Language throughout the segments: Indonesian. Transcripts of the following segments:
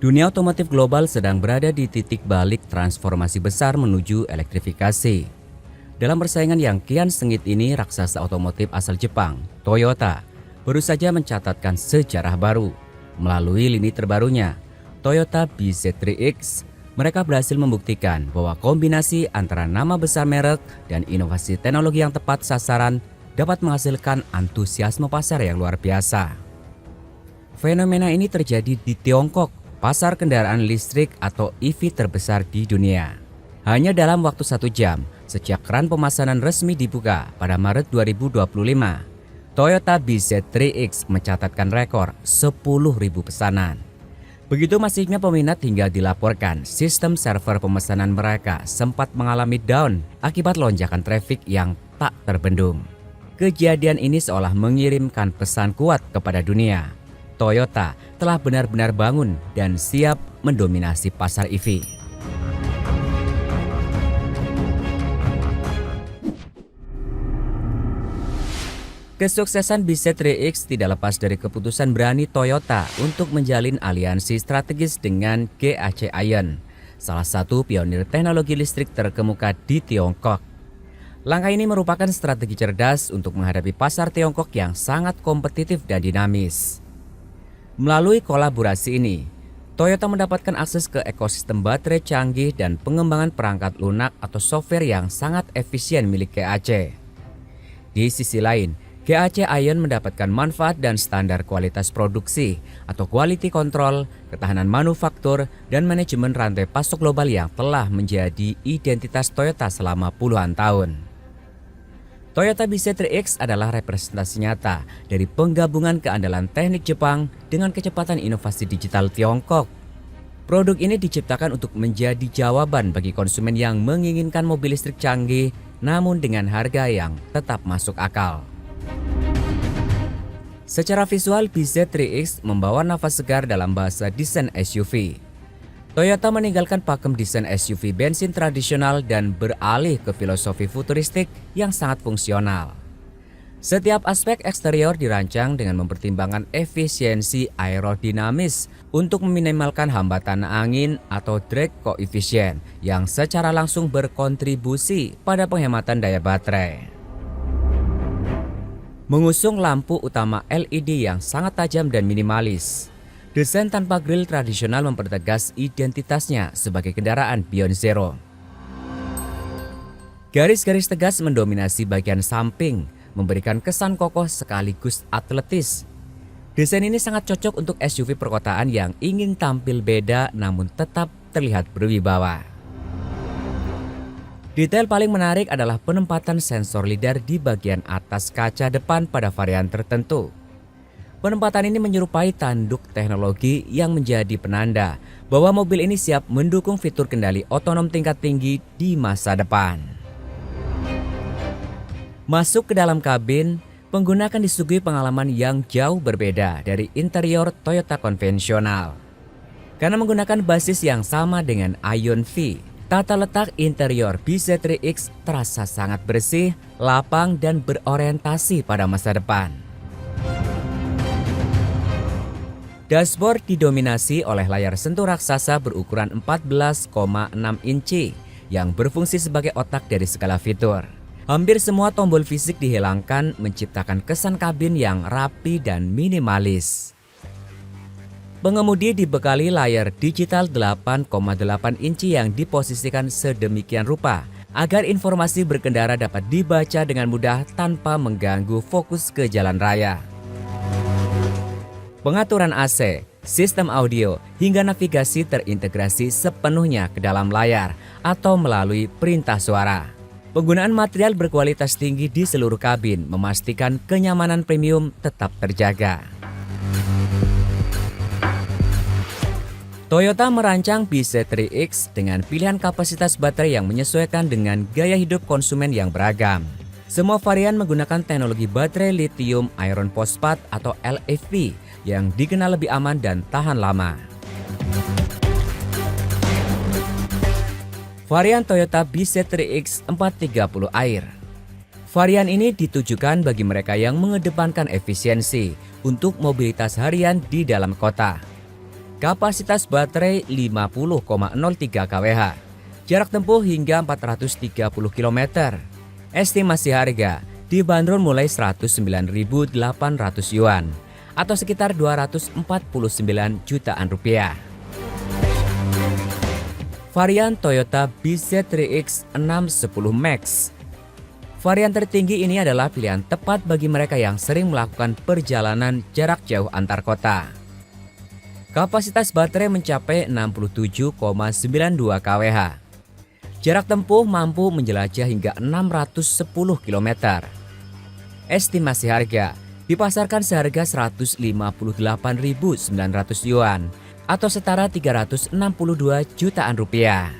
Dunia otomotif global sedang berada di titik balik transformasi besar menuju elektrifikasi. Dalam persaingan yang kian sengit ini, raksasa otomotif asal Jepang, Toyota, baru saja mencatatkan sejarah baru. Melalui lini terbarunya, Toyota BZ3X, mereka berhasil membuktikan bahwa kombinasi antara nama besar merek dan inovasi teknologi yang tepat sasaran dapat menghasilkan antusiasme pasar yang luar biasa. Fenomena ini terjadi di Tiongkok, pasar kendaraan listrik atau EV terbesar di dunia. Hanya dalam waktu 1 jam, sejak keran pemesanan resmi dibuka pada Maret 2025, Toyota BZ3X mencatatkan rekor 10.000 pesanan. Begitu masifnya peminat hingga dilaporkan sistem server pemesanan mereka sempat mengalami down akibat lonjakan trafik yang tak terbendung. Kejadian ini seolah mengirimkan pesan kuat kepada dunia. Toyota telah benar-benar bangun dan siap mendominasi pasar EV. Kesuksesan BZ3X tidak lepas dari keputusan berani Toyota untuk menjalin aliansi strategis dengan GAC Aion, salah satu pionir teknologi listrik terkemuka di Tiongkok. Langkah ini merupakan strategi cerdas untuk menghadapi pasar Tiongkok yang sangat kompetitif dan dinamis. Melalui kolaborasi ini, Toyota mendapatkan akses ke ekosistem baterai canggih dan pengembangan perangkat lunak atau software yang sangat efisien milik GAC. Di sisi lain, GAC Aion mendapatkan manfaat dan standar kualitas produksi atau quality control, ketahanan manufaktur, dan manajemen rantai pasok global yang telah menjadi identitas Toyota selama puluhan tahun. Toyota BZ3X adalah representasi nyata dari penggabungan keandalan teknik Jepang dengan kecepatan inovasi digital Tiongkok. Produk ini diciptakan untuk menjadi jawaban bagi konsumen yang menginginkan mobil listrik canggih namun dengan harga yang tetap masuk akal. Secara visual, BZ3X membawa nafas segar dalam bahasa desain SUV. Toyota meninggalkan pakem desain SUV bensin tradisional dan beralih ke filosofi futuristik yang sangat fungsional. Setiap aspek eksterior dirancang dengan mempertimbangkan efisiensi aerodinamis untuk meminimalkan hambatan angin atau drag coefficient yang secara langsung berkontribusi pada penghematan daya baterai. Mengusung lampu utama LED yang sangat tajam dan minimalis, desain tanpa grill tradisional mempertegas identitasnya sebagai kendaraan Beyond Zero. Garis-garis tegas mendominasi bagian samping, memberikan kesan kokoh sekaligus atletis. Desain ini sangat cocok untuk SUV perkotaan yang ingin tampil beda namun tetap terlihat berwibawa. Detail paling menarik adalah penempatan sensor lidar di bagian atas kaca depan pada varian tertentu. Penempatan ini menyerupai tanduk teknologi yang menjadi penanda bahwa mobil ini siap mendukung fitur kendali otonom tingkat tinggi di masa depan. Masuk ke dalam kabin, pengguna akan disuguhi pengalaman yang jauh berbeda dari interior Toyota konvensional. Karena menggunakan basis yang sama dengan Aion V, tata letak interior BZ3X terasa sangat bersih, lapang, dan berorientasi pada masa depan. Dashboard didominasi oleh layar sentuh raksasa berukuran 14,6 inci yang berfungsi sebagai otak dari segala fitur. Hampir semua tombol fisik dihilangkan menciptakan kesan kabin yang rapi dan minimalis. Pengemudi dibekali layar digital 8,8 inci yang diposisikan sedemikian rupa agar informasi berkendara dapat dibaca dengan mudah tanpa mengganggu fokus ke jalan raya. Pengaturan AC, sistem audio, hingga navigasi terintegrasi sepenuhnya ke dalam layar atau melalui perintah suara. Penggunaan material berkualitas tinggi di seluruh kabin memastikan kenyamanan premium tetap terjaga. Toyota merancang BZ3X dengan pilihan kapasitas baterai yang menyesuaikan dengan gaya hidup konsumen yang beragam. Semua varian menggunakan teknologi baterai lithium iron phosphate atau LFP yang dikenal lebih aman dan tahan lama. Varian Toyota BZ3X 430 Air. Varian ini ditujukan bagi mereka yang mengedepankan efisiensi untuk mobilitas harian di dalam kota. Kapasitas baterai 50,03 kWh. Jarak tempuh hingga 430 km. Estimasi harga dibanderol mulai 109.800 yuan atau sekitar 249 jutaan rupiah. Varian Toyota BZ3X 610 Max. Varian tertinggi ini adalah pilihan tepat bagi mereka yang sering melakukan perjalanan jarak jauh antar kota. Kapasitas baterai mencapai 67,92 kWh. Jarak tempuh mampu menjelajah hingga 610 km. Estimasi harga dipasarkan seharga 158.900 yuan atau setara 362 jutaan rupiah.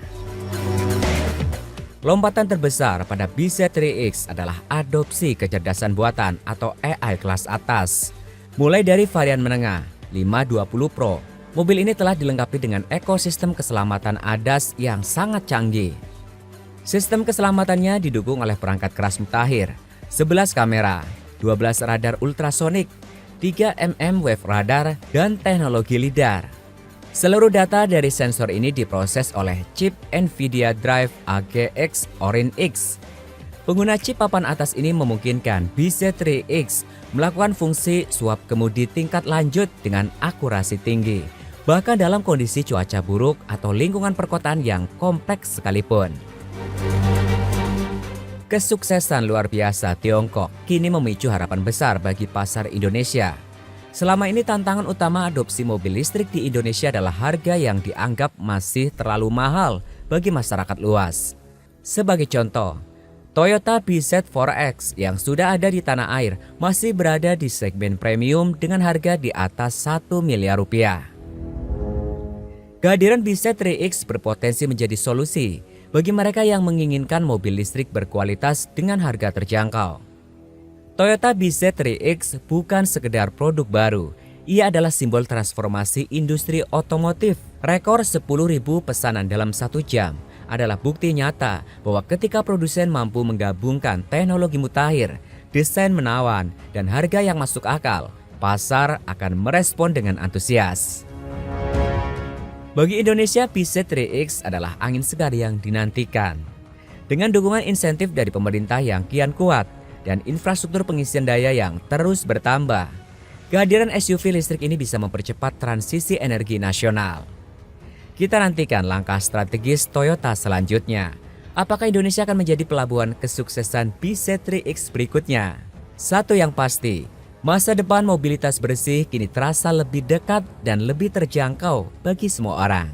Lompatan terbesar pada BZ3X adalah adopsi kecerdasan buatan atau AI kelas atas. Mulai dari varian menengah 520 Pro, mobil ini telah dilengkapi dengan ekosistem keselamatan ADAS yang sangat canggih. Sistem keselamatannya didukung oleh perangkat keras mutakhir, 11 kamera, 12 radar ultrasonik, 3 mm wave radar, dan teknologi LiDAR. Seluruh data dari sensor ini diproses oleh chip NVIDIA Drive AGX Orin X. Pengguna chip papan atas ini memungkinkan BZ3X melakukan fungsi suap kemudi tingkat lanjut dengan akurasi tinggi, bahkan dalam kondisi cuaca buruk atau lingkungan perkotaan yang kompleks sekalipun. Kesuksesan luar biasa Tiongkok kini memicu harapan besar bagi pasar Indonesia. Selama ini tantangan utama adopsi mobil listrik di Indonesia adalah harga yang dianggap masih terlalu mahal bagi masyarakat luas. Sebagai contoh, Toyota BZ4X yang sudah ada di tanah air masih berada di segmen premium dengan harga di atas 1 miliar rupiah. Kehadiran BZ3X berpotensi menjadi solusi bagi mereka yang menginginkan mobil listrik berkualitas dengan harga terjangkau. Toyota BZ3X bukan sekedar produk baru, ia adalah simbol transformasi industri otomotif. Rekor 10.000 pesanan dalam 1 jam adalah bukti nyata bahwa ketika produsen mampu menggabungkan teknologi mutakhir, desain menawan, dan harga yang masuk akal, pasar akan merespon dengan antusias. Bagi Indonesia, BZ3X adalah angin segar yang dinantikan. Dengan dukungan insentif dari pemerintah yang kian kuat dan infrastruktur pengisian daya yang terus bertambah, kehadiran SUV listrik ini bisa mempercepat transisi energi nasional. Kita nantikan langkah strategis Toyota selanjutnya. Apakah Indonesia akan menjadi pelabuhan kesuksesan BZ3X berikutnya? Satu yang pasti, masa depan mobilitas bersih kini terasa lebih dekat dan lebih terjangkau bagi semua orang.